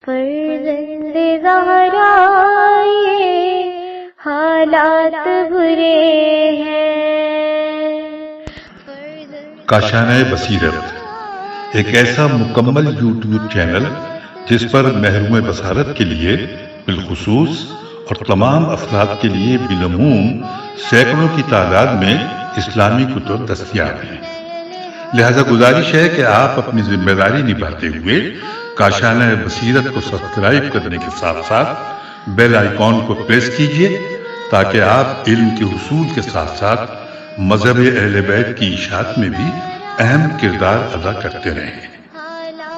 فرزند زہرا یہ حالات برے ہیں۔ کاشانۂ بصیرت ایک ایسا مکمل یوٹیوب چینل جس پر محروم بصارت کے لیے بالخصوص اور تمام افراد کے لیے بالعموم سینکڑوں کی تعداد میں اسلامی کتب دستیاب ہیں۔ لہذا گزارش ہے کہ آپ اپنی ذمہ داری نبھاتے ہوئے کاشانۂ بصیرت کو سبسکرائب کرنے کے ساتھ ساتھ بیل آئیکن کو پریس کیجیے تاکہ آپ علم کے حصول کے ساتھ ساتھ مذہب اہل بیت کی اشاعت میں بھی اہم کردار ادا کرتے رہیں۔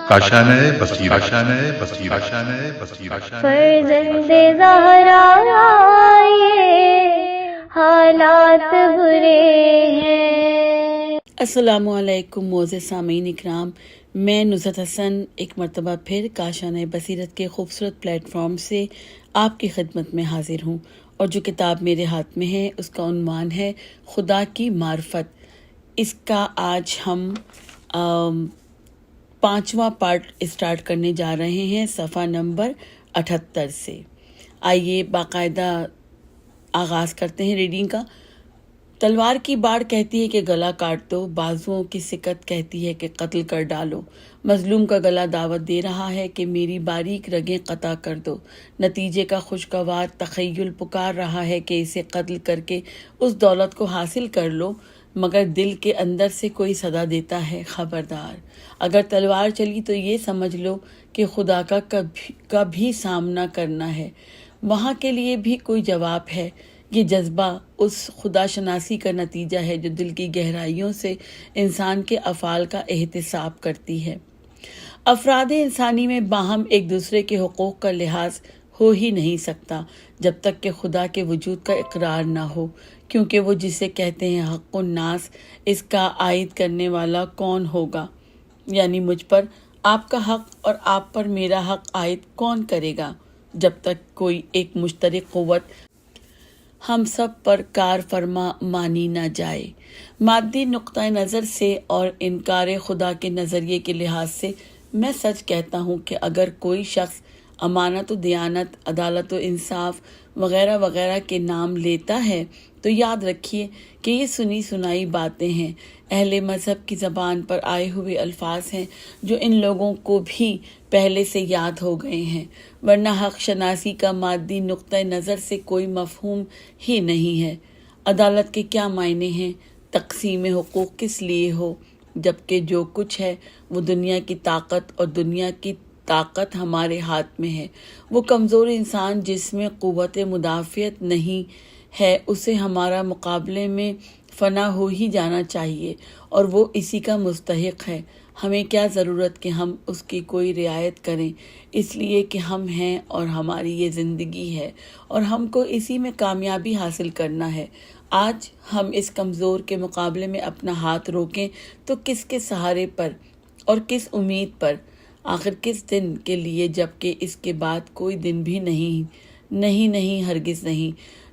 کاشانۂ بصیرت، کاشانۂ بصیرت، کاشانۂ بصیرت۔ فرزند زہرا یہ حالات برے ہیں۔ السلام علیکم معزز سامعین اکرام، میں نصرت حسن ایک مرتبہ پھر کاشانۂ بصیرت کے خوبصورت پلیٹ فارم سے آپ کی خدمت میں حاضر ہوں، اور جو کتاب میرے ہاتھ میں ہے اس کا عنوان ہے خدا کی معرفت۔ اس کا آج ہم 5واں پارٹ اسٹارٹ کرنے جا رہے ہیں، صفحہ نمبر 78 سے۔ آئیے باقاعدہ آغاز کرتے ہیں ریڈنگ کا۔ تلوار کی باڑ کہتی ہے کہ گلا کاٹ دو، بازوؤں کی سکت کہتی ہے کہ قتل کر ڈالو، مظلوم کا گلا دعوت دے رہا ہے کہ میری باریک رگیں قطع کر دو، نتیجے کا خوشگوار تخیل پکار رہا ہے کہ اسے قتل کر کے اس دولت کو حاصل کر لو، مگر دل کے اندر سے کوئی صدا دیتا ہے خبردار، اگر تلوار چلی تو یہ سمجھ لو کہ خدا کا کبھی سامنا کرنا ہے، وہاں کے لیے بھی کوئی جواب ہے۔ یہ جذبہ اس خدا شناسی کا نتیجہ ہے جو دل کی گہرائیوں سے انسان کے افعال کا احتساب کرتی ہے۔ افراد انسانی میں باہم ایک دوسرے کے حقوق کا لحاظ ہو ہی نہیں سکتا جب تک کہ خدا کے وجود کا اقرار نہ ہو، کیونکہ وہ جسے کہتے ہیں حق الناس، اس کا عائد کرنے والا کون ہوگا؟ یعنی مجھ پر آپ کا حق اور آپ پر میرا حق عائد کون کرے گا؟ جب تک کوئی ایک مشترک قوت ہم سب پر کار فرما مانی نہ جائے۔ مادی نقطہ نظر سے اور انکار خدا کے نظریے کے لحاظ سے میں سچ کہتا ہوں کہ اگر کوئی شخص امانت و دیانت، عدالت و انصاف وغیرہ وغیرہ کے نام لیتا ہے تو یاد رکھیے کہ یہ سنی سنائی باتیں ہیں، اہل مذہب کی زبان پر آئے ہوئے الفاظ ہیں جو ان لوگوں کو بھی پہلے سے یاد ہو گئے ہیں، ورنہ حق شناسی کا مادی نقطہ نظر سے کوئی مفہوم ہی نہیں ہے۔ عدالت کے کیا معنی ہیں؟ تقسیم حقوق کس لیے ہو، جبکہ جو کچھ ہے وہ دنیا کی طاقت، اور دنیا کی طاقت ہمارے ہاتھ میں ہے۔ وہ کمزور انسان جس میں قوت مدافعت نہیں ہے، اسے ہمارا مقابلے میں فنا ہو ہی جانا چاہیے، اور وہ اسی کا مستحق ہے۔ ہمیں کیا ضرورت کہ ہم اس کی کوئی رعایت کریں، اس لیے کہ ہم ہیں اور ہماری یہ زندگی ہے اور ہم کو اسی میں کامیابی حاصل کرنا ہے۔ آج ہم اس کمزور کے مقابلے میں اپنا ہاتھ روکیں تو کس کے سہارے پر اور کس امید پر؟ آخر کس دن کے لیے، جبکہ اس کے بعد کوئی دن بھی نہیں، ہرگز نہیں۔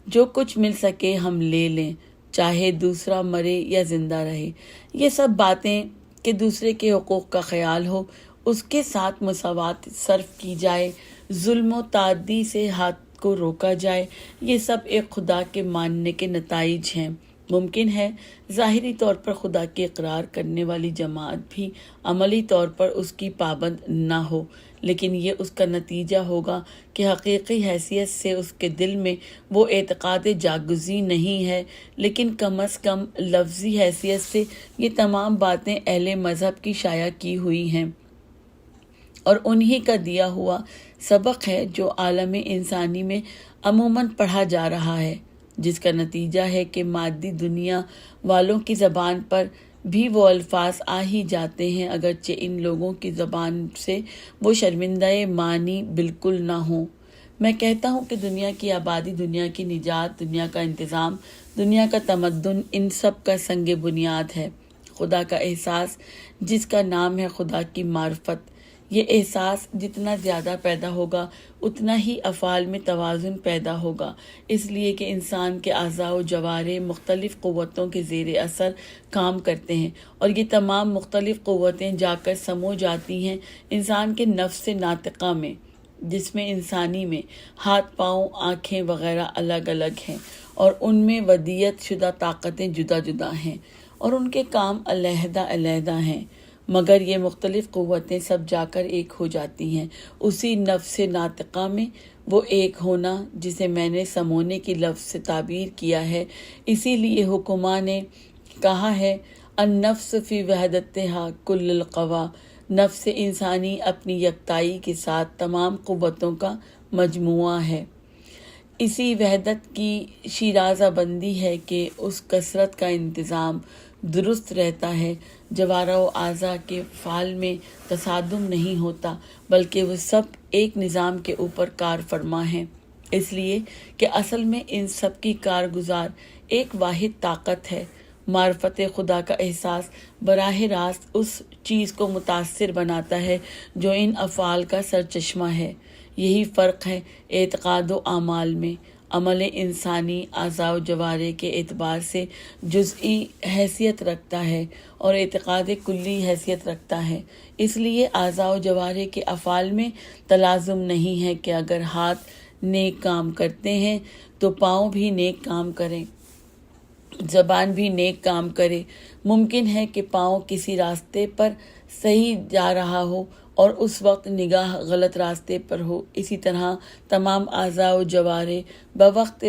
جو کچھ مل سکے ہم لے لیں، چاہے دوسرا مرے یا زندہ رہے۔ یہ سب باتیں کہ دوسرے کے حقوق کا خیال ہو، اس کے ساتھ مساوات صرف کی جائے، ظلم و تعدی سے ہاتھ کو روکا جائے، یہ سب ایک خدا کے ماننے کے نتائج ہیں۔ ممکن ہے ظاہری طور پر خدا کے اقرار کرنے والی جماعت بھی عملی طور پر اس کی پابند نہ ہو، لیکن یہ اس کا نتیجہ ہوگا کہ حقیقی حیثیت سے اس کے دل میں وہ اعتقاد جاگزی نہیں ہے، لیکن کم از کم لفظی حیثیت سے یہ تمام باتیں اہل مذہب کی شائع کی ہوئی ہیں، اور انہی کا دیا ہوا سبق ہے جو عالم انسانی میں عموماً پڑھا جا رہا ہے، جس کا نتیجہ ہے کہ مادی دنیا والوں کی زبان پر بھی وہ الفاظ آ ہی جاتے ہیں، اگرچہ ان لوگوں کی زبان سے وہ شرمندہ معنی بالکل نہ ہوں۔ میں کہتا ہوں کہ دنیا کی آبادی، دنیا کی نجات، دنیا کا انتظام، دنیا کا تمدن، ان سب کا سنگ بنیاد ہے خدا کا احساس، جس کا نام ہے خدا کی معرفت۔ یہ احساس جتنا زیادہ پیدا ہوگا اتنا ہی افعال میں توازن پیدا ہوگا، اس لیے کہ انسان کے اعضاء و جوارح مختلف قوتوں کے زیر اثر کام کرتے ہیں، اور یہ تمام مختلف قوتیں جا کر سمو جاتی ہیں انسان کے نفس ناطقہ میں، جس میں انسانی میں ہاتھ پاؤں آنکھیں وغیرہ الگ الگ ہیں اور ان میں ودیت شدہ طاقتیں جدا جدا ہیں اور ان کے کام علیحدہ علیحدہ ہیں، مگر یہ مختلف قوتیں سب جا کر ایک ہو جاتی ہیں اسی نفس ناطقہ میں، وہ ایک ہونا جسے میں نے سمونے کی لفظ سے تعبیر کیا ہے۔ اسی لیے حکماں نے کہا ہے النفس فی وحدتہا کل القوا، نفس انسانی اپنی یکتائی کے ساتھ تمام قوتوں کا مجموعہ ہے۔ اسی وحدت کی شیرازہ بندی ہے کہ اس کثرت کا انتظام درست رہتا ہے، جوارح و اعضاء کے فعل میں تصادم نہیں ہوتا، بلکہ وہ سب ایک نظام کے اوپر کار فرما ہیں، اس لیے کہ اصل میں ان سب کی کارگزار ایک واحد طاقت ہے۔ معرفت خدا کا احساس براہ راست اس چیز کو متاثر بناتا ہے جو ان افعال کا سرچشمہ ہے۔ یہی فرق ہے اعتقاد و اعمال میں۔ عمل انسانی اعضاء و جوارح کے اعتبار سے جزئی حیثیت رکھتا ہے اور اعتقاد کلی حیثیت رکھتا ہے۔ اس لیے اعضاء و جوارح کے افعال میں تلازم نہیں ہے کہ اگر ہاتھ نیک کام کرتے ہیں تو پاؤں بھی نیک کام کریں، زبان بھی نیک کام کرے۔ ممکن ہے کہ پاؤں کسی راستے پر صحیح جا رہا ہو اور اس وقت نگاہ غلط راستے پر ہو، اسی طرح تمام اعضاء و جوارح بوقت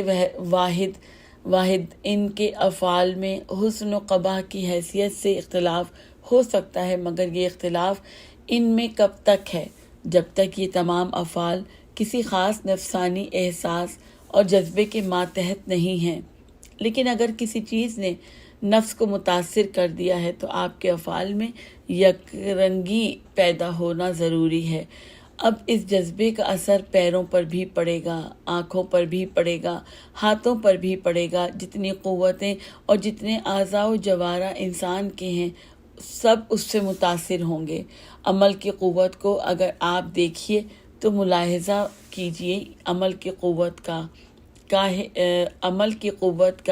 واحد ان کے افعال میں حسن و قباح کی حیثیت سے اختلاف ہو سکتا ہے، مگر یہ اختلاف ان میں کب تک ہے؟ جب تک یہ تمام افعال کسی خاص نفسانی احساس اور جذبے کے ماتحت نہیں ہیں۔ لیکن اگر کسی چیز نے نفس کو متاثر کر دیا ہے تو آپ کے افعال میں یک رنگی پیدا ہونا ضروری ہے۔ اب اس جذبے کا اثر پیروں پر بھی پڑے گا، آنکھوں پر بھی پڑے گا، ہاتھوں پر بھی پڑے گا۔ جتنی قوتیں اور جتنے اعضاء و جوارح انسان کے ہیں سب اس سے متاثر ہوں گے۔ عمل کی قوت کو اگر آپ دیکھیے تو ملاحظہ کیجئے عمل کی قوت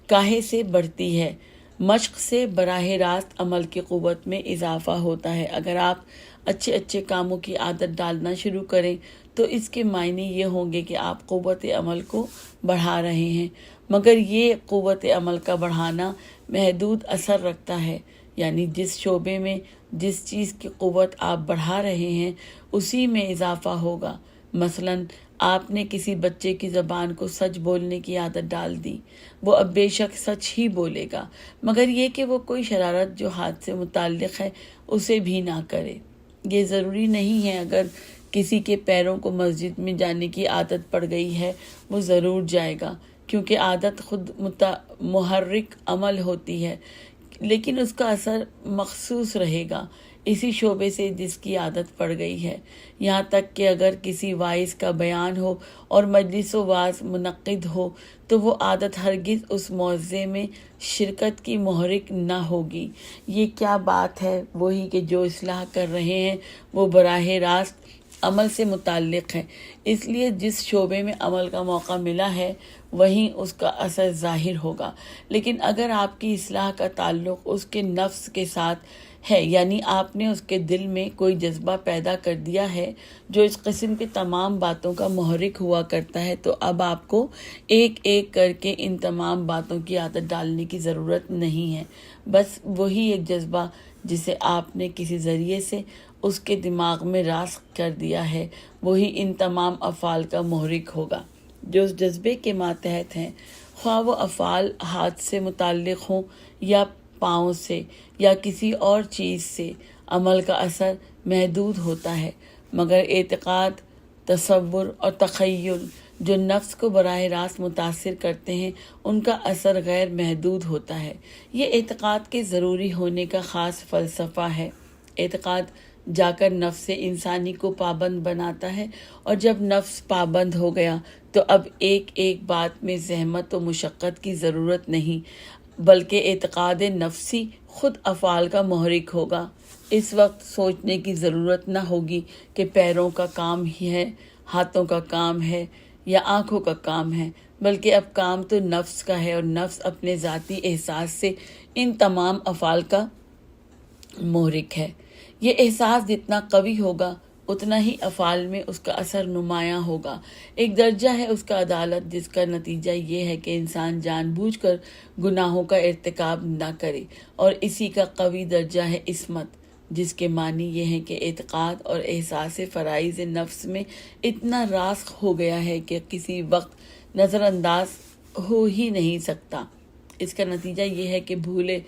کاہے سے بڑھتی ہے۔ مشق سے براہ راست عمل کی قوت میں اضافہ ہوتا ہے۔ اگر آپ اچھے کاموں کی عادت ڈالنا شروع کریں تو اس کے معنی یہ ہوں گے کہ آپ قوت عمل کو بڑھا رہے ہیں، مگر یہ قوت عمل کا بڑھانا محدود اثر رکھتا ہے، یعنی جس شعبے میں جس چیز کی قوت آپ بڑھا رہے ہیں اسی میں اضافہ ہوگا۔ مثلاً آپ نے کسی بچے کی زبان کو سچ بولنے کی عادت ڈال دی، وہ اب بے شک سچ ہی بولے گا، مگر یہ کہ وہ کوئی شرارت جو ہاتھ سے متعلق ہے اسے بھی نہ کرے۔ یہ ضروری نہیں ہے اگر کسی کے پیروں کو مسجد میں جانے کی عادت پڑ گئی ہے وہ ضرور جائے گا، کیونکہ عادت خود محرک عمل ہوتی ہے، لیکن اس کا اثر مخصوص رہے گا اسی شعبے سے جس کی عادت پڑ گئی ہے۔ یہاں تک کہ اگر کسی واعظ کا بیان ہو اور مجلس و واعظ منعقد ہو تو وہ عادت ہرگز اس موضع میں شرکت کی محرک نہ ہوگی۔ یہ کیا بات ہے؟ وہی کہ جو اصلاح کر رہے ہیں وہ براہ راست عمل سے متعلق ہے، اس لیے جس شعبے میں عمل کا موقع ملا ہے وہیں اس کا اثر ظاہر ہوگا۔ لیکن اگر آپ کی اصلاح کا تعلق اس کے نفس کے ساتھ ہے، یعنی آپ نے اس کے دل میں کوئی جذبہ پیدا کر دیا ہے جو اس قسم کی تمام باتوں کا محرک ہوا کرتا ہے، تو اب آپ کو ایک ایک کر کے ان تمام باتوں کی عادت ڈالنے کی ضرورت نہیں ہے۔ بس وہی ایک جذبہ جسے آپ نے کسی ذریعے سے اس کے دماغ میں راسخ کر دیا ہے وہی ان تمام افعال کا محرک ہوگا جو اس جذبے کے ماتحت ہیں، خواہ وہ افعال ہاتھ سے متعلق ہوں یا پاؤں سے یا کسی اور چیز سے۔ عمل کا اثر محدود ہوتا ہے، مگر اعتقاد، تصور اور تخیل جو نفس کو براہ راست متاثر کرتے ہیں ان کا اثر غیر محدود ہوتا ہے۔ یہ اعتقاد کے ضروری ہونے کا خاص فلسفہ ہے۔ اعتقاد جا کر نفس انسانی کو پابند بناتا ہے، اور جب نفس پابند ہو گیا تو اب ایک ایک بات میں زحمت و مشقت کی ضرورت نہیں، بلکہ اعتقاد نفسی خود افعال کا محرک ہوگا۔ اس وقت سوچنے کی ضرورت نہ ہوگی کہ پیروں کا کام ہی ہے، ہاتھوں کا کام ہے یا آنکھوں کا کام ہے، بلکہ اب کام تو نفس کا ہے، اور نفس اپنے ذاتی احساس سے ان تمام افعال کا محرک ہے۔ یہ احساس جتنا قوی ہوگا اتنا ہی افعال میں اس کا اثر نمایاں ہوگا۔ ایک درجہ ہے اس کا عدالت، جس کا نتیجہ یہ ہے کہ انسان جان بوجھ کر گناہوں کا ارتکاب نہ کرے، اور اسی کا قوی درجہ ہے عصمت، جس کے معنی یہ ہے کہ اعتقاد اور احساس فرائض نفس میں اتنا راسخ ہو گیا ہے کہ کسی وقت نظر انداز ہو ہی نہیں سکتا۔ اس کا نتیجہ یہ ہے کہ بھولے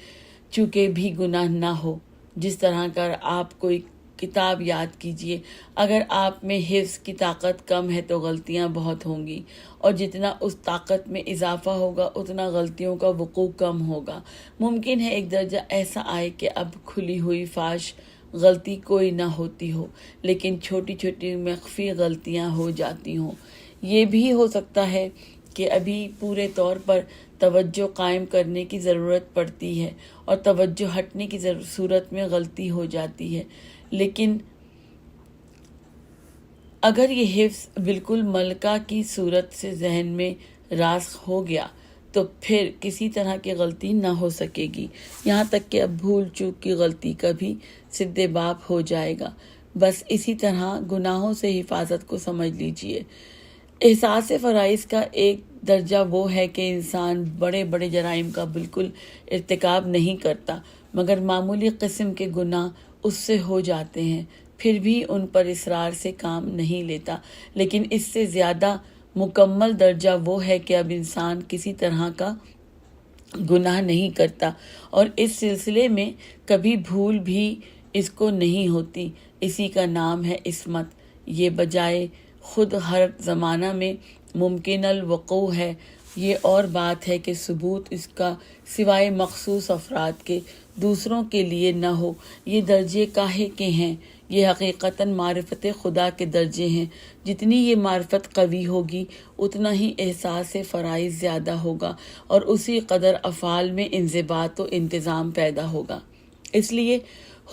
چوکے بھی گناہ نہ ہو۔ جس طرح کا آپ کوئی کتاب یاد کیجئے، اگر آپ میں حفظ کی طاقت کم ہے تو غلطیاں بہت ہوں گی، اور جتنا اس طاقت میں اضافہ ہوگا اتنا غلطیوں کا وقوع کم ہوگا۔ ممکن ہے ایک درجہ ایسا آئے کہ اب کھلی ہوئی فاش غلطی کوئی نہ ہوتی ہو، لیکن چھوٹی چھوٹی مخفی غلطیاں ہو جاتی ہوں۔ یہ بھی ہو سکتا ہے کہ ابھی پورے طور پر توجہ قائم کرنے کی ضرورت پڑتی ہے اور توجہ ہٹنے کی صورت میں غلطی ہو جاتی ہے، لیکن اگر یہ حفظ بالکل ملکہ کی صورت سے ذہن میں راسخ ہو گیا تو پھر کسی طرح کی غلطی نہ ہو سکے گی، یہاں تک کہ اب بھول چوک کی غلطی کا بھی سدِ باب ہو جائے گا۔ بس اسی طرح گناہوں سے حفاظت کو سمجھ لیجئے۔ احساس فرائض کا ایک درجہ وہ ہے کہ انسان بڑے بڑے جرائم کا بالکل ارتکاب نہیں کرتا، مگر معمولی قسم کے گناہ اس سے ہو جاتے ہیں، پھر بھی ان پر اصرار سے کام نہیں لیتا۔ لیکن اس سے زیادہ مکمل درجہ وہ ہے کہ اب انسان کسی طرح کا گناہ نہیں کرتا، اور اس سلسلے میں کبھی بھول بھی اس کو نہیں ہوتی۔ اسی کا نام ہے عصمت۔ یہ بجائے خود ہر زمانہ میں ممکن الوقوع ہے۔ یہ اور بات ہے کہ ثبوت اس کا سوائے مخصوص افراد کے دوسروں کے لیے نہ ہو۔ یہ درجے کاہے کے ہیں؟ یہ حقیقتاً معرفت خدا کے درجے ہیں۔ جتنی یہ معرفت قوی ہوگی اتنا ہی احساس فرائض زیادہ ہوگا، اور اسی قدر افعال میں انضباط و انتظام پیدا ہوگا۔ اس لیے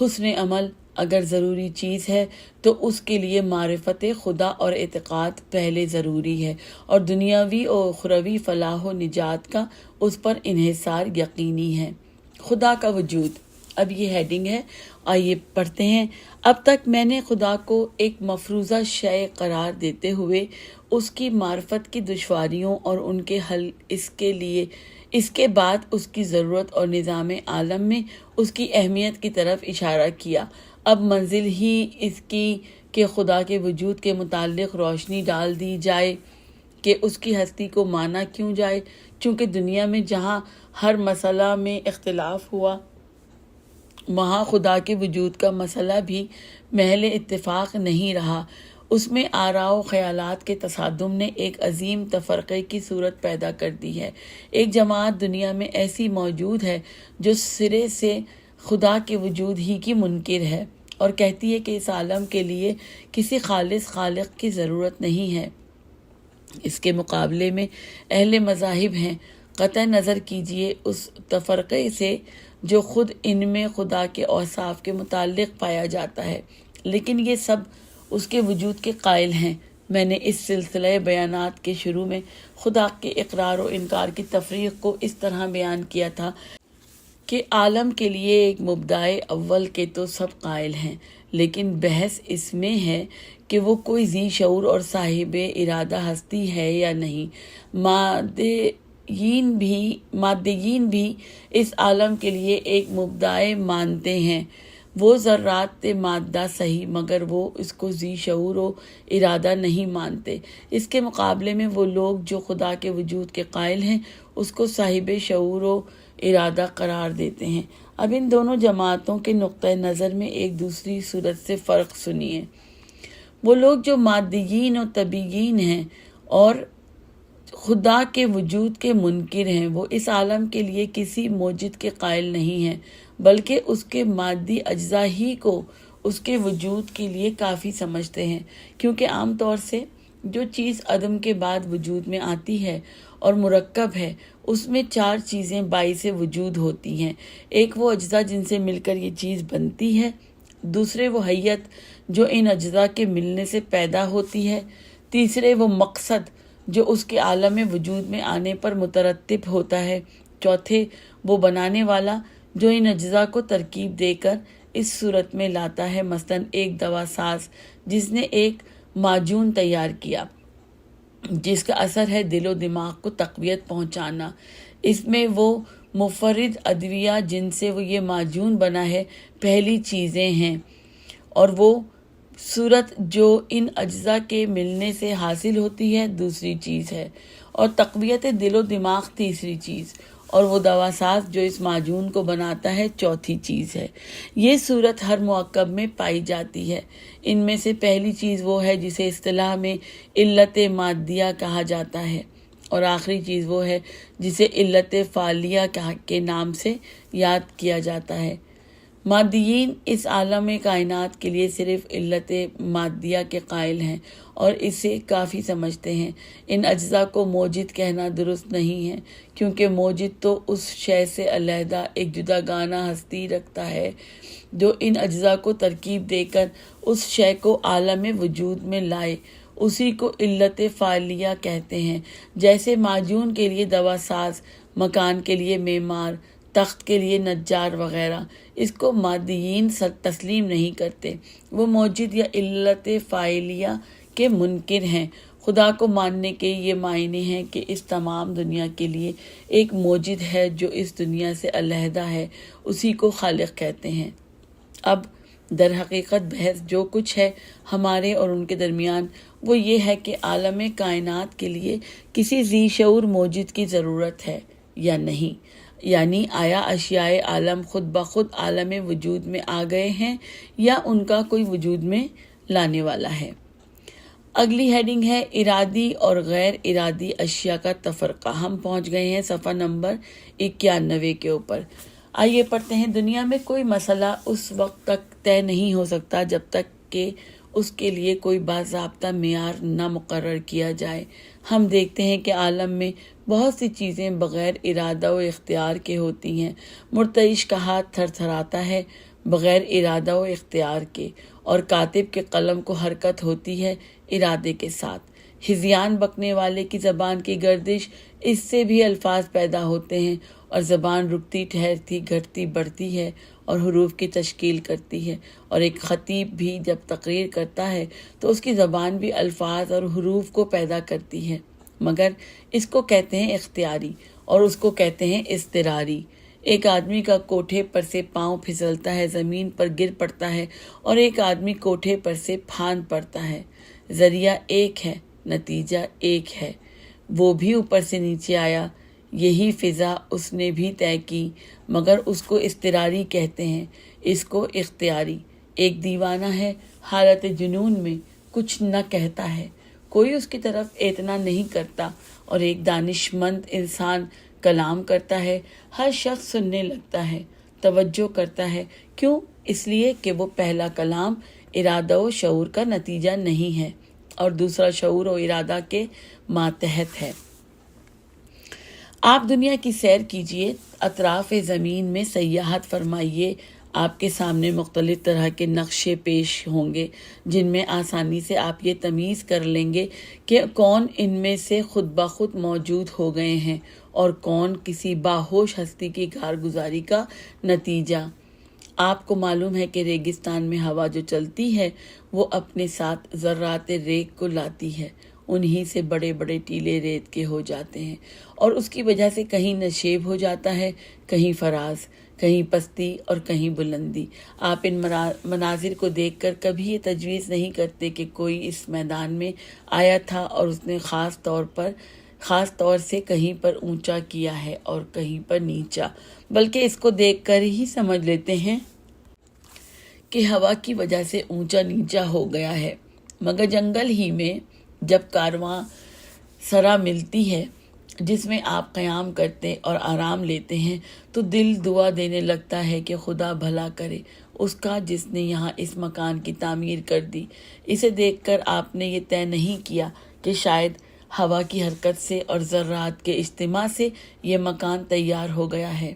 حسن عمل اگر ضروری چیز ہے تو اس کے لیے معرفت خدا اور اعتقاد پہلے ضروری ہے، اور دنیاوی اور اخروی فلاح و نجات کا اس پر انحصار یقینی ہے۔ خدا کا وجود، اب یہ ہیڈنگ ہے، آئیے پڑھتے ہیں۔ اب تک میں نے خدا کو ایک مفروضہ شے قرار دیتے ہوئے اس کی معرفت کی دشواریوں اور ان کے حل، اس کے بعد اس کی ضرورت اور نظام عالم میں اس کی اہمیت کی طرف اشارہ کیا۔ اب منزل ہی اس کی کہ خدا کے وجود کے متعلق روشنی ڈال دی جائے کہ اس کی ہستی کو مانا کیوں جائے، چونکہ دنیا میں جہاں ہر مسئلہ میں اختلاف ہوا، وہاں خدا کے وجود کا مسئلہ بھی محل اتفاق نہیں رہا۔ اس میں آراء و خیالات کے تصادم نے ایک عظیم تفرقے کی صورت پیدا کر دی ہے۔ ایک جماعت دنیا میں ایسی موجود ہے جو سرے سے خدا کے وجود ہی کی منکر ہے، اور کہتی ہے کہ اس عالم کے لیے کسی خالص خالق کی ضرورت نہیں ہے۔ اس کے مقابلے میں اہل مذاہب ہیں۔ قطع نظر کیجئے اس تفرقے سے جو خود ان میں خدا کے اوصاف کے متعلق پایا جاتا ہے، لیکن یہ سب اس کے وجود کے قائل ہیں۔ میں نے اس سلسلہ بیانات کے شروع میں خدا کے اقرار و انکار کی تفریق کو اس طرح بیان کیا تھا کہ عالم کے لیے ایک مبدع اول کے تو سب قائل ہیں، لیکن بحث اس میں ہے کہ وہ کوئی ذی شعور اور صاحب ارادہ ہستی ہے یا نہیں۔ مادیین بھی اس عالم کے لیے ایک مبدع مانتے ہیں، وہ ذرات مادہ صحیح، مگر وہ اس کو ذی شعور و ارادہ نہیں مانتے۔ اس کے مقابلے میں وہ لوگ جو خدا کے وجود کے قائل ہیں اس کو صاحب شعور و ارادہ قرار دیتے ہیں۔ اب ان دونوں جماعتوں کے نقطۂ نظر میں ایک دوسری صورت سے فرق سنیے۔ وہ لوگ جو مادیین و طبعیین ہیں اور خدا کے وجود کے منکر ہیں، وہ اس عالم کے لیے کسی موجد کے قائل نہیں ہیں، بلکہ اس کے مادی اجزاء ہی کو اس کے وجود کے لیے کافی سمجھتے ہیں، کیونکہ عام طور سے جو چیز عدم کے بعد وجود میں آتی ہے اور مرکب ہے، اس میں 4 چیزیں باعث وجود ہوتی ہیں۔ ایک وہ اجزاء جن سے مل کر یہ چیز بنتی ہے، دوسرے وہ حیت جو ان اجزاء کے ملنے سے پیدا ہوتی ہے، تیسرے وہ مقصد جو اس کے عالم وجود میں آنے پر مترتب ہوتا ہے، چوتھے وہ بنانے والا جو ان اجزاء کو ترکیب دے کر اس صورت میں لاتا ہے، مثلاً ایک دوا ساز جس نے ایک معجون تیار کیا جس کا اثر ہے دل و دماغ کو تقویت پہنچانا۔ اس میں وہ منفرد ادویہ جن سے وہ یہ معجون بنا ہے پہلی چیزیں ہیں، اور وہ صورت جو ان اجزاء کے ملنے سے حاصل ہوتی ہے دوسری چیز ہے، اور تقویت دل و دماغ تیسری چیز، اور وہ دوا ساز جو اس معجون کو بناتا ہے چوتھی چیز ہے۔ یہ صورت ہر مرکب میں پائی جاتی ہے۔ ان میں سے پہلی چیز وہ ہے جسے اصطلاح میں علت مادیہ کہا جاتا ہے، اور آخری چیز وہ ہے جسے علت فعلیہ کے نام سے یاد کیا جاتا ہے۔ مادیین اس عالم کائنات کے لیے صرف علت مادیہ کے قائل ہیں اور اسے کافی سمجھتے ہیں۔ ان اجزاء کو موجد کہنا درست نہیں ہے، کیونکہ موجد تو اس شے سے علیحدہ ایک جداگانہ ہستی رکھتا ہے جو ان اجزاء کو ترکیب دے کر اس شے کو عالم وجود میں لائے، اسی کو علت فعلیہ کہتے ہیں۔ جیسے معجون کے لیے دوا ساز، مکان کے لیے معمار، تخت کے لیے نجار وغیرہ، اس کو مادیین تسلیم نہیں کرتے، وہ موجد یا علت فاعلیہ کے منکر ہیں۔ خدا کو ماننے کے یہ معنی ہیں کہ اس تمام دنیا کے لیے ایک موجد ہے جو اس دنیا سے علیحدہ ہے، اسی کو خالق کہتے ہیں۔ اب در حقیقت بحث جو کچھ ہے ہمارے اور ان کے درمیان وہ یہ ہے کہ عالم کائنات کے لیے کسی ذی شعور موجد کی ضرورت ہے یا نہیں، یعنی آیا اشیاء عالم خود بخود عالم وجود میں آ گئے ہیں یا ان کا کوئی وجود میں لانے والا ہے۔ اگلی ہیڈنگ ہے ارادی اور غیر ارادی اشیاء کا تفرقہ۔ ہم پہنچ گئے ہیں صفحہ نمبر 91 کے اوپر۔ آئیے پڑھتے ہیں۔ دنیا میں کوئی مسئلہ اس وقت تک طے نہیں ہو سکتا جب تک کہ اس کے لیے کوئی باضابطہ معیار نہ مقرر کیا جائے۔ ہم دیکھتے ہیں کہ عالم میں بہت سی چیزیں بغیر ارادہ و اختیار کے ہوتی ہیں۔ مرتعش کا ہاتھ تھر تھراتا ہے بغیر ارادہ و اختیار کے، اور کاتب کے قلم کو حرکت ہوتی ہے ارادے کے ساتھ۔ ہذیان بکنے والے کی زبان کی گردش، اس سے بھی الفاظ پیدا ہوتے ہیں، اور زبان رکتی ٹھہرتی گھٹتی بڑھتی ہے اور حروف کی تشکیل کرتی ہے، اور ایک خطیب بھی جب تقریر کرتا ہے تو اس کی زبان بھی الفاظ اور حروف کو پیدا کرتی ہے، مگر اس کو کہتے ہیں اختیاری اور اس کو کہتے ہیں اضطراری۔ ایک آدمی کا کوٹھے پر سے پاؤں پھسلتا ہے، زمین پر گر پڑتا ہے، اور ایک آدمی کوٹھے پر سے پھاند پڑتا ہے۔ ذریعہ ایک ہے، نتیجہ ایک ہے، وہ بھی اوپر سے نیچے آیا، یہی فضا اس نے بھی طے کی، مگر اس کو اضطراری کہتے ہیں، اس کو اختیاری۔ ایک دیوانہ ہے، حالت جنون میں کچھ نہ کہتا ہے، کوئی اس کی طرف اعتنا نہیں کرتا، اور ایک دانشمند انسان کلام کرتا ہے، ہر شخص سننے لگتا ہے، توجہ کرتا ہے۔ کیوں؟ اس لیے کہ وہ پہلا کلام ارادہ و شعور کا نتیجہ نہیں ہے، اور دوسرا شعور و ارادہ کے ماتحت ہے۔ آپ دنیا کی سیر کیجئے، اطراف زمین میں سیاحت فرمائیے، آپ کے سامنے مختلف طرح کے نقشے پیش ہوں گے جن میں آسانی سے آپ یہ تمیز کر لیں گے کہ کون ان میں سے خود بخود موجود ہو گئے ہیں اور کون کسی باہوش ہستی کی کارگزاری کا نتیجہ۔ آپ کو معلوم ہے کہ ریگستان میں ہوا جو چلتی ہے وہ اپنے ساتھ ذرات ریگ کو لاتی ہے، انہی سے بڑے بڑے ٹیلے ریت کے ہو جاتے ہیں، اور اس کی وجہ سے کہیں نشیب ہو جاتا ہے، کہیں فراز، کہیں پستی اور کہیں بلندی۔ آپ ان مناظر کو دیکھ کر کبھی یہ تجویز نہیں کرتے کہ کوئی اس میدان میں آیا تھا اور اس نے خاص طور سے کہیں پر اونچا کیا ہے اور کہیں پر نیچا، بلکہ اس کو دیکھ کر ہی سمجھ لیتے ہیں کہ ہوا کی وجہ سے اونچا نیچا ہو گیا ہے۔ مگر جنگل ہی میں جب کارواں سرا ملتی ہے جس میں آپ قیام کرتے اور آرام لیتے ہیں تو دل دعا دینے لگتا ہے کہ خدا بھلا کرے اس کا جس نے یہاں اس مکان کی تعمیر کر دی۔ اسے دیکھ کر آپ نے یہ طے نہیں کیا کہ شاید ہوا کی حرکت سے اور ذرات کے اجتماع سے یہ مکان تیار ہو گیا ہے۔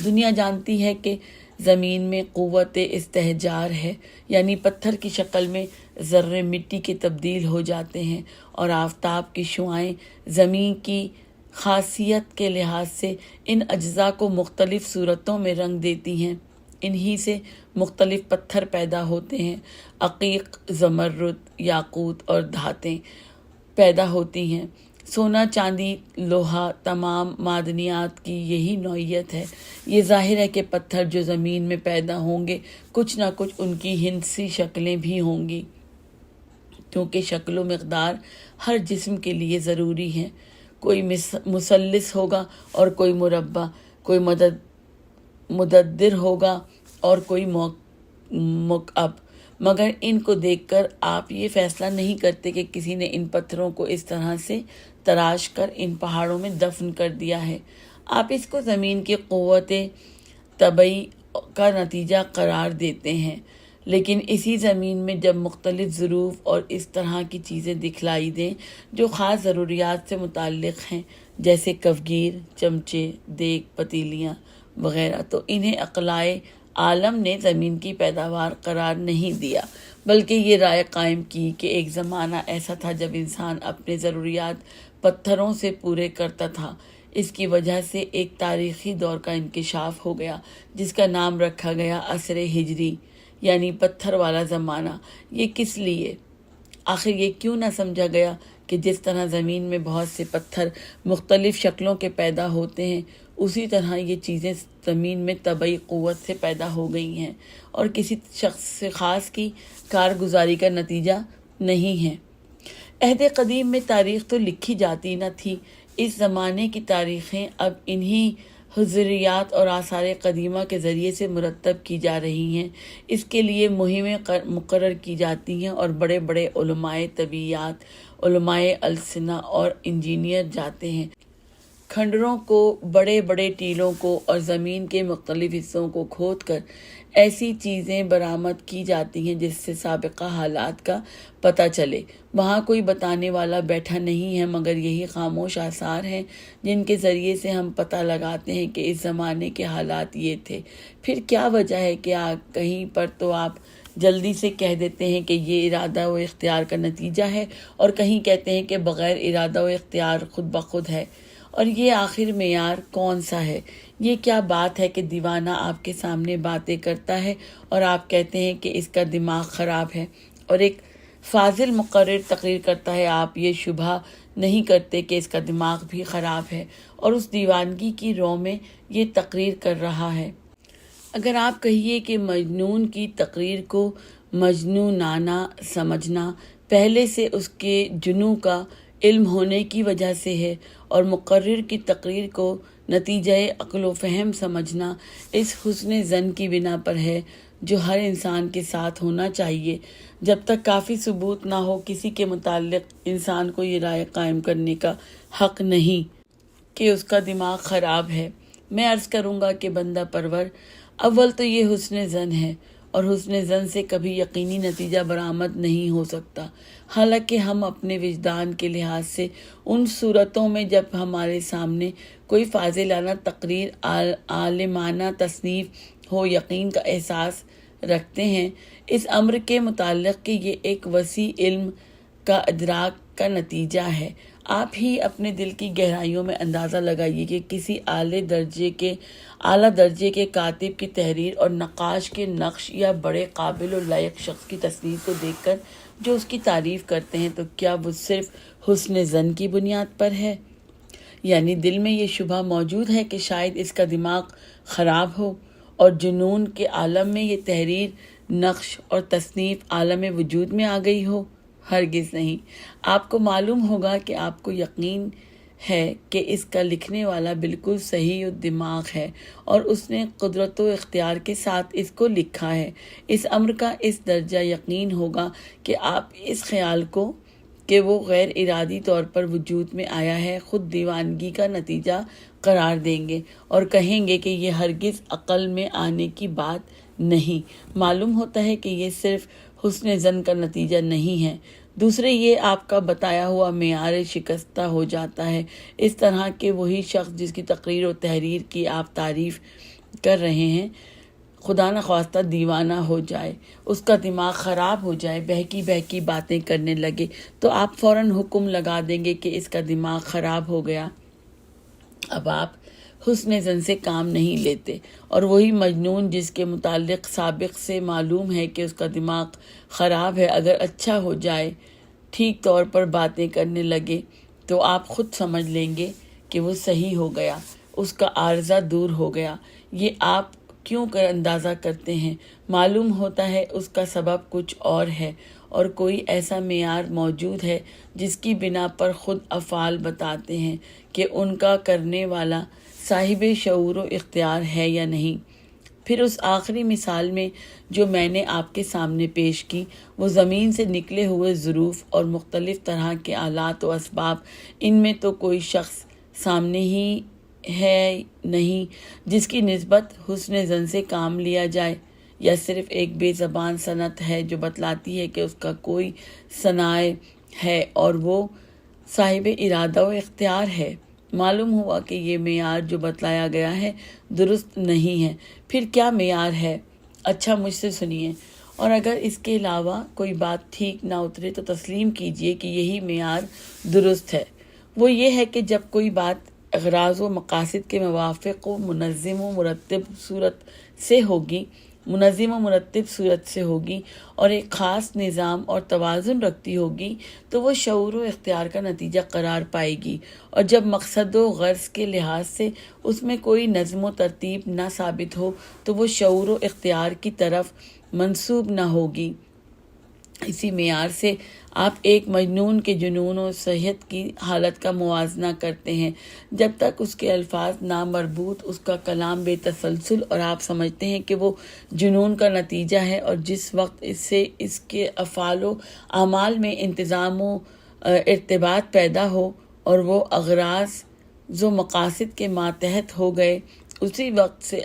دنیا جانتی ہے کہ زمین میں قوت استحجار ہے، یعنی پتھر کی شکل میں ذرے مٹی کے تبدیل ہو جاتے ہیں، اور آفتاب کی شعاعیں زمین کی خاصیت کے لحاظ سے ان اجزاء کو مختلف صورتوں میں رنگ دیتی ہیں۔ انہی سے مختلف پتھر پیدا ہوتے ہیں، عقیق، زمرد، یاقوت اور دھاتیں پیدا ہوتی ہیں۔ سونا، چاندی، لوہا، تمام معدنیات کی یہی نوعیت ہے۔ یہ ظاہر ہے کہ پتھر جو زمین میں پیدا ہوں گے کچھ نہ کچھ ان کی ہندسی شکلیں بھی ہوں گی، کیونکہ شکل و مقدار ہر جسم کے لیے ضروری ہے۔ کوئی مثلث ہوگا اور کوئی مربع، کوئی مددر ہوگا اور کوئی مکعب، مگر ان کو دیکھ کر آپ یہ فیصلہ نہیں کرتے کہ کسی نے ان پتھروں کو اس طرح سے تراش کر ان پہاڑوں میں دفن کر دیا ہے۔ آپ اس کو زمین کی قوت طبعی کا نتیجہ قرار دیتے ہیں، لیکن اسی زمین میں جب مختلف ظروف اور اس طرح کی چیزیں دکھلائی دیں جو خاص ضروریات سے متعلق ہیں، جیسے کفگیر، چمچے، دیگ، پتیلیاں وغیرہ، تو انہیں عقلائے عالم نے زمین کی پیداوار قرار نہیں دیا، بلکہ یہ رائے قائم کی کہ ایک زمانہ ایسا تھا جب انسان اپنے ضروریات پتھروں سے پورے کرتا تھا۔ اس کی وجہ سے ایک تاریخی دور کا انکشاف ہو گیا جس کا نام رکھا گیا عصر ہجری، یعنی پتھر والا زمانہ۔ یہ کس لیے؟ آخر یہ کیوں نہ سمجھا گیا کہ جس طرح زمین میں بہت سے پتھر مختلف شکلوں کے پیدا ہوتے ہیں، اسی طرح یہ چیزیں زمین میں طبعی قوت سے پیدا ہو گئی ہیں اور کسی شخص خاص کی کارگزاری کا نتیجہ نہیں ہیں۔ عہد قدیم میں تاریخ تو لکھی جاتی نہ تھی، اس زمانے کی تاریخیں اب انہی حضریات اور آثار قدیمہ کے ذریعے سے مرتب کی جا رہی ہیں۔ اس کے لیے مہمیں مقرر کی جاتی ہیں اور بڑے بڑے علماء طبیعیات، علماء السنہ اور انجینئر جاتے ہیں، کھنڈروں کو، بڑے بڑے ٹیلوں کو اور زمین کے مختلف حصوں کو کھود کر ایسی چیزیں برآمد کی جاتی ہیں جس سے سابقہ حالات کا پتہ چلے۔ وہاں کوئی بتانے والا بیٹھا نہیں ہے، مگر یہی خاموش آثار ہیں جن کے ذریعے سے ہم پتہ لگاتے ہیں کہ اس زمانے کے حالات یہ تھے۔ پھر کیا وجہ ہے کہ کہیں پر تو آپ جلدی سے کہہ دیتے ہیں کہ یہ ارادہ و اختیار کا نتیجہ ہے، اور کہیں کہتے ہیں کہ بغیر ارادہ و اختیار خود بخود ہے۔ اور یہ آخر معیار کون سا ہے؟ یہ کیا بات ہے کہ دیوانہ آپ کے سامنے باتیں کرتا ہے اور آپ کہتے ہیں کہ اس کا دماغ خراب ہے، اور ایک فاضل مقرر تقریر کرتا ہے، آپ یہ شبہ نہیں کرتے کہ اس کا دماغ بھی خراب ہے اور اس دیوانگی کی رو میں یہ تقریر کر رہا ہے۔ اگر آپ کہیے کہ مجنون کی تقریر کو مجنونانہ سمجھنا پہلے سے اس کے جنوں کا علم ہونے کی وجہ سے ہے، اور مقرر کی تقریر کو نتیجہ عقل و فہم سمجھنا اس حسن ظن کی بنا پر ہے جو ہر انسان کے ساتھ ہونا چاہیے۔ جب تک کافی ثبوت نہ ہو کسی کے متعلق، انسان کو یہ رائے قائم کرنے کا حق نہیں کہ اس کا دماغ خراب ہے۔ میں عرض کروں گا کہ بندہ پرور، اول تو یہ حسن ظن ہے، اور حسن ظن سے کبھی یقینی نتیجہ برآمد نہیں ہو سکتا، حالانکہ ہم اپنے وجدان کے لحاظ سے ان صورتوں میں جب ہمارے سامنے کوئی فاضلانہ تقریر، عالمانہ تصنیف ہو، یقین کا احساس رکھتے ہیں اس امر کے متعلق کہ یہ ایک وسیع علم کا ادراک کا نتیجہ ہے۔ آپ ہی اپنے دل کی گہرائیوں میں اندازہ لگائیے کہ کسی اعلیٰ درجے کے کاتب کی تحریر اور نقاش کے نقش یا بڑے قابل و لائق شخص کی تصنیف کو دیکھ کر جو اس کی تعریف کرتے ہیں تو کیا وہ صرف حسن ظن کی بنیاد پر ہے؟ یعنی دل میں یہ شبہ موجود ہے کہ شاید اس کا دماغ خراب ہو، اور جنون کے عالم میں یہ تحریر، نقش اور تصنیف عالم وجود میں آ گئی ہو؟ ہرگز نہیں۔ آپ کو معلوم ہوگا کہ آپ کو یقین ہے کہ اس کا لکھنے والا بالکل صحیح الدماغ ہے اور اس نے قدرت و اختیار کے ساتھ اس کو لکھا ہے۔ اس امر کا اس درجہ یقین ہوگا کہ آپ اس خیال کو کہ وہ غیر ارادی طور پر وجود میں آیا ہے خود دیوانگی کا نتیجہ قرار دیں گے اور کہیں گے کہ یہ ہرگز عقل میں آنے کی بات نہیں۔ معلوم ہوتا ہے کہ یہ صرف حسن ظن کا نتیجہ نہیں ہے۔ دوسرے، یہ آپ کا بتایا ہوا معیار شکستہ ہو جاتا ہے، اس طرح کہ وہی شخص جس کی تقریر و تحریر کی آپ تعریف کر رہے ہیں خدا نخواستہ دیوانہ ہو جائے، اس کا دماغ خراب ہو جائے، بہکی باتیں کرنے لگے، تو آپ فوراً حکم لگا دیں گے کہ اس کا دماغ خراب ہو گیا۔ اب آپ حسن زن سے کام نہیں لیتے، اور وہی مجنون جس کے متعلق سابق سے معلوم ہے کہ اس کا دماغ خراب ہے، اگر اچھا ہو جائے، ٹھیک طور پر باتیں کرنے لگے، تو آپ خود سمجھ لیں گے کہ وہ صحیح ہو گیا، اس کا عارضہ دور ہو گیا۔ یہ آپ کیوں کر اندازہ کرتے ہیں؟ معلوم ہوتا ہے اس کا سبب کچھ اور ہے، اور کوئی ایسا معیار موجود ہے جس کی بنا پر خود افعال بتاتے ہیں کہ ان کا کرنے والا صاحب شعور و اختیار ہے یا نہیں۔ پھر اس آخری مثال میں جو میں نے آپ کے سامنے پیش کی، وہ زمین سے نکلے ہوئے ظروف اور مختلف طرح کے آلات و اسباب، ان میں تو کوئی شخص سامنے ہی ہے نہیں جس کی نسبت حسن زن سے کام لیا جائے، یا صرف ایک بے زبان صنعت ہے جو بتلاتی ہے کہ اس کا کوئی صنائع ہے اور وہ صاحب ارادہ و اختیار ہے۔ معلوم ہوا کہ یہ معیار جو بتلایا گیا ہے درست نہیں ہے۔ پھر کیا معیار ہے؟ اچھا مجھ سے سنیے، اور اگر اس کے علاوہ کوئی بات ٹھیک نہ اترے تو تسلیم کیجئے کہ یہی معیار درست ہے۔ وہ یہ ہے کہ جب کوئی بات اغراض و مقاصد کے موافق و منظم و مرتب صورت سے ہوگی اور ایک خاص نظام اور توازن رکھتی ہوگی، تو وہ شعور و اختیار کا نتیجہ قرار پائے گی، اور جب مقصد و غرض کے لحاظ سے اس میں کوئی نظم و ترتیب نہ ثابت ہو تو وہ شعور و اختیار کی طرف منسوب نہ ہوگی۔ اسی معیار سے آپ ایک مجنون کے جنون و صحت کی حالت کا موازنہ کرتے ہیں۔ جب تک اس کے الفاظ نامربوط، اس کا کلام بے تسلسل، اور آپ سمجھتے ہیں کہ وہ جنون کا نتیجہ ہے، اور جس وقت اس کے افعال و اعمال میں انتظام و ارتباط پیدا ہو اور وہ اغراض و مقاصد کے ماتحت ہو گئے، اسی وقت سے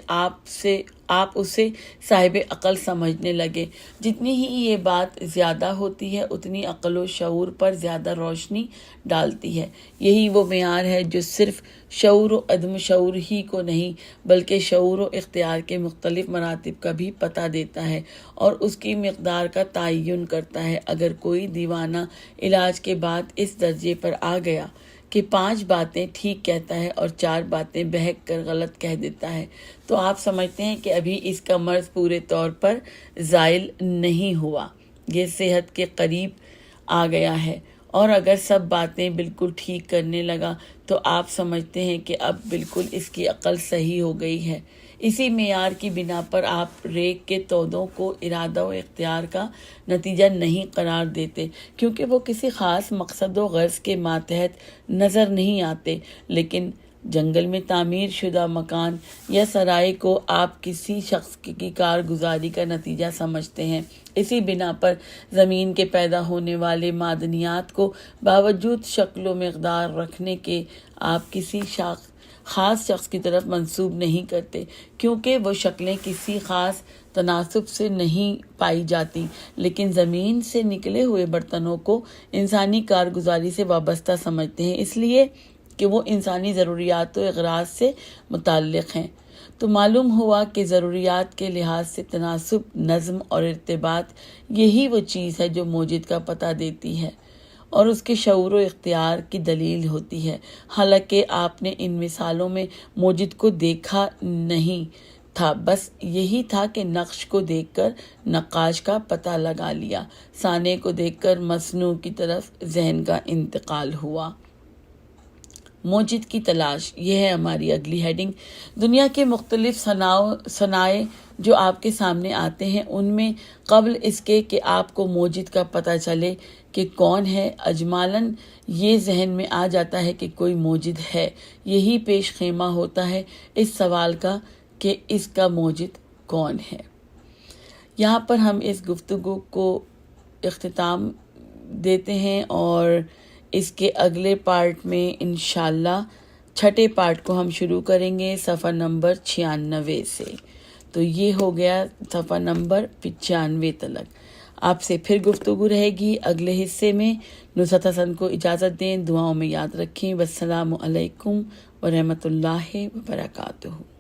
آپ اسے صاحب عقل سمجھنے لگے۔ جتنی ہی یہ بات زیادہ ہوتی ہے اتنی عقل و شعور پر زیادہ روشنی ڈالتی ہے۔ یہی وہ معیار ہے جو صرف شعور و عدم شعور ہی کو نہیں بلکہ شعور و اختیار کے مختلف مراتب کا بھی پتہ دیتا ہے اور اس کی مقدار کا تعین کرتا ہے۔ اگر کوئی دیوانہ علاج کے بعد اس درجے پر آ گیا کہ 5 باتیں ٹھیک کہتا ہے اور 4 باتیں بہک کر غلط کہہ دیتا ہے، تو آپ سمجھتے ہیں کہ ابھی اس کا مرض پورے طور پر زائل نہیں ہوا، یہ صحت کے قریب آ گیا ہے۔ اور اگر سب باتیں بالکل ٹھیک کرنے لگا تو آپ سمجھتے ہیں کہ اب بالکل اس کی عقل صحیح ہو گئی ہے۔ اسی معیار کی بنا پر آپ ریگ کے تودوں کو ارادہ و اختیار کا نتیجہ نہیں قرار دیتے، کیونکہ وہ کسی خاص مقصد و غرض کے ماتحت نظر نہیں آتے، لیکن جنگل میں تعمیر شدہ مکان یا سرائے کو آپ کسی شخص کی کارگزاری کا نتیجہ سمجھتے ہیں۔ اسی بنا پر زمین کے پیدا ہونے والے معدنیات کو باوجود شکل و مقدار رکھنے کے آپ کسی خاص شخص کی طرف منسوب نہیں کرتے، کیونکہ وہ شکلیں کسی خاص تناسب سے نہیں پائی جاتی، لیکن زمین سے نکلے ہوئے برتنوں کو انسانی کارگزاری سے وابستہ سمجھتے ہیں، اس لیے کہ وہ انسانی ضروریات و اغراض سے متعلق ہیں۔ تو معلوم ہوا کہ ضروریات کے لحاظ سے تناسب، نظم اور ارتباط یہی وہ چیز ہے جو موجد کا پتہ دیتی ہے اور اس کے شعور و اختیار کی دلیل ہوتی ہے۔ حالانکہ آپ نے ان مثالوں میں موجد کو دیکھا نہیں تھا، بس یہی تھا کہ نقش کو دیکھ کر نقاش کا پتہ لگا لیا، صانع کو دیکھ کر مصنوع کی طرف ذہن کا انتقال ہوا۔ موجد کی تلاش، یہ ہے ہماری اگلی ہیڈنگ۔ دنیا کے مختلف صنائع جو آپ کے سامنے آتے ہیں، ان میں قبل اس کے کہ آپ کو موجد کا پتہ چلے کہ کون ہے، اجمالاً یہ ذہن میں آ جاتا ہے کہ کوئی موجد ہے۔ یہی پیش خیمہ ہوتا ہے اس سوال کا کہ اس کا موجد کون ہے۔ یہاں پر ہم اس گفتگو کو اختتام دیتے ہیں اور اس کے اگلے پارٹ میں انشاءاللہ 6 پارٹ کو ہم شروع کریں گے صفحہ نمبر 96 سے۔ تو یہ ہو گیا صفحہ نمبر 95 تلک۔ آپ سے پھر گفتگو رہے گی اگلے حصے میں۔ نصرت حسن کو اجازت دیں، دعاؤں میں یاد رکھیں۔ والسلام علیکم ورحمۃ اللہ وبرکاتہ۔